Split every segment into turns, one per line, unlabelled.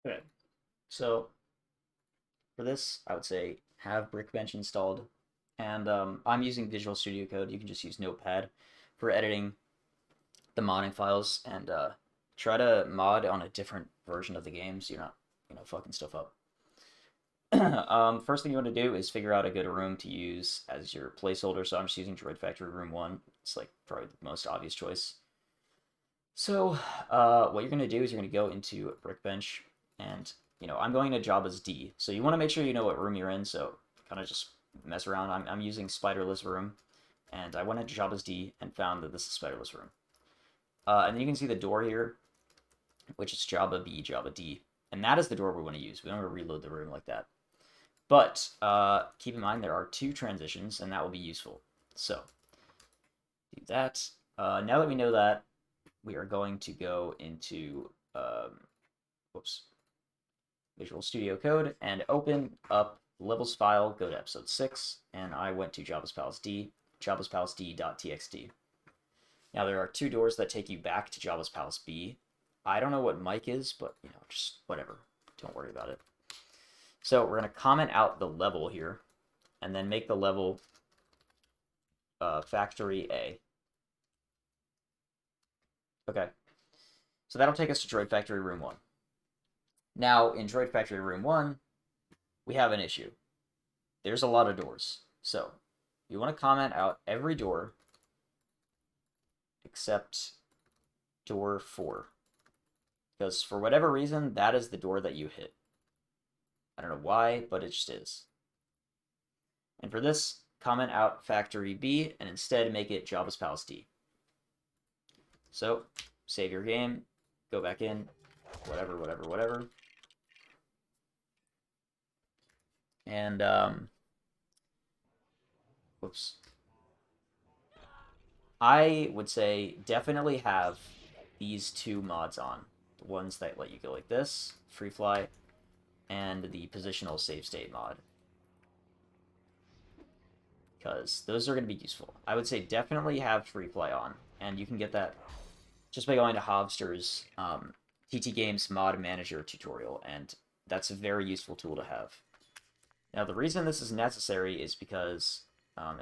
Okay, so for this, I would say have Brickbench installed, and I'm using Visual Studio Code. You can just use Notepad for editing the modding files, and try to mod on a different version of the game so you're not, fucking stuff up. First thing you want to do is figure out a good room to use as your placeholder. So I'm just using Droid Factory Room 1. It's like probably the most obvious choice. So what you're going to do is you're going to go into Brickbench, and I'm going to Jabba's D. So you want to make sure you know what room you're in. So kind of just mess around. I'm using Spiderless Room, and I went into Jabba's D and found that this is Spiderless Room. And then you can see the door here, which is Jabba B, Jabba D, and that is the door we want to use. We don't want to reload the room like that. But keep in mind there are two transitions, and that will be useful. So do that. Now that we know that, we are going to go into Visual Studio Code and open up levels file, go to episode 6, and I went to Jabba's Palace D, Jabba's Palace D.txt. Now there are two doors that take you back to Jabba's Palace B. I don't know what Mike is, but just whatever. Don't worry about it. So we're going to comment out the level here, and then make the level Factory A. Okay. So that'll take us to Droid Factory Room 1. Now, in Droid Factory Room 1, we have an issue. There's a lot of doors. So you want to comment out every door except door 4. Because for whatever reason, that is the door that you hit. I don't know why, but it just is. And for this, comment out Factory B and instead make it Jabba's Palace D. So, save your game, go back in, whatever. And, whoops. I would say definitely have these two mods on. The ones that let you go like this, Free Fly, and the Positional Save State mod. Because those are going to be useful. I would say definitely have Free Fly on, and you can get that just by going to Hovster's TT Games Mod Manager tutorial, and that's a very useful tool to have. Now, the reason this is necessary is because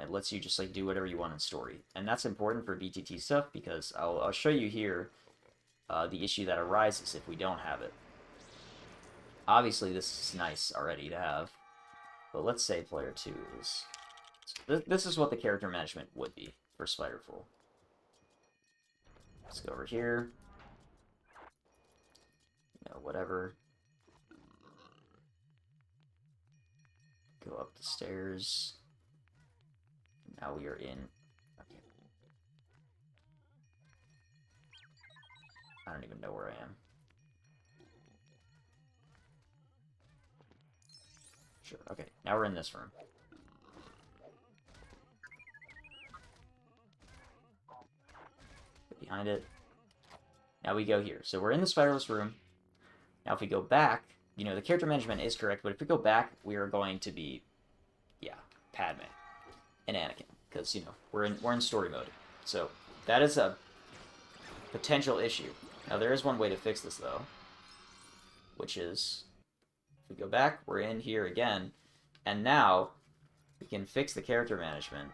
it lets you just like do whatever you want in story, and that's important for BTT stuff because I'll show you here the issue that arises if we don't have it. Obviously, this is nice already to have, but let's say player 2 is... This is what the character management would be for Spiderful. Let's go over here. Whatever. Go up the stairs. Now we are in... Okay. I don't even know where I am. Sure, okay. Now we're in this room. Get behind it. Now we go here. So we're in the Spiderless room. Now if we go back, the character management is correct, but if we go back, we are going to be, Padme and Anakin, because we're in story mode. So that is a potential issue. Now there is one way to fix this though, which is if we go back, we're in here again, and now we can fix the character management.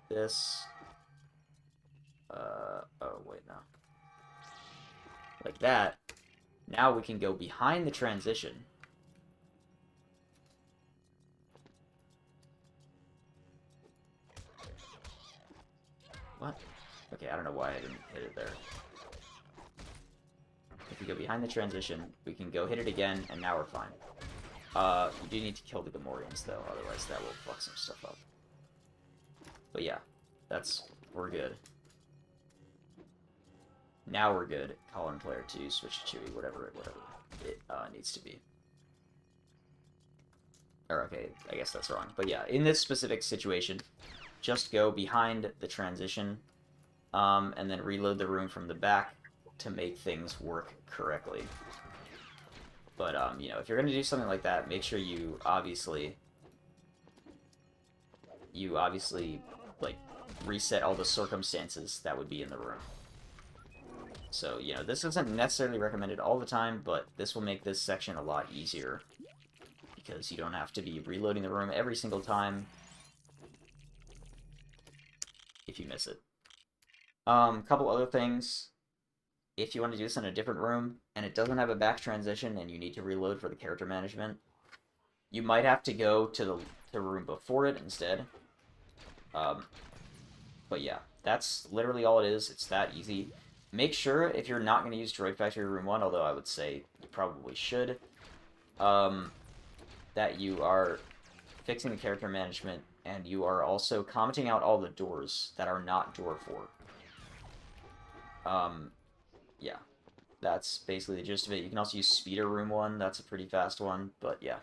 This. Oh wait, no. Like that. Now we can go behind the transition. What? Okay, I don't know why I didn't hit it there. If we go behind the transition, we can go hit it again, and now we're fine. You do need to kill the Gamorreans, though, otherwise that will fuck some stuff up. But yeah, we're good. Now we're good. Call in player 2, switch to Chewie, whatever it needs to be. Or okay, I guess that's wrong. But yeah, in this specific situation, just go behind the transition, and then reload the room from the back to make things work correctly. But if you're gonna do something like that, make sure you obviously like reset all the circumstances that would be in the room. So, you know, this isn't necessarily recommended all the time, but this will make this section a lot easier. Because you don't have to be reloading the room every single time if you miss it. Couple other things. If you want to do this in a different room, and it doesn't have a back transition, and you need to reload for the character management, you might have to go to the room before it instead. But yeah, that's literally all it is. It's that easy. Make sure, if you're not going to use Droid Factory Room 1, although I would say you probably should, that you are fixing the character management, and you are also commenting out all the doors that are not door 4. Yeah, that's basically the gist of it. You can also use Speeder Room 1, that's a pretty fast one, but yeah.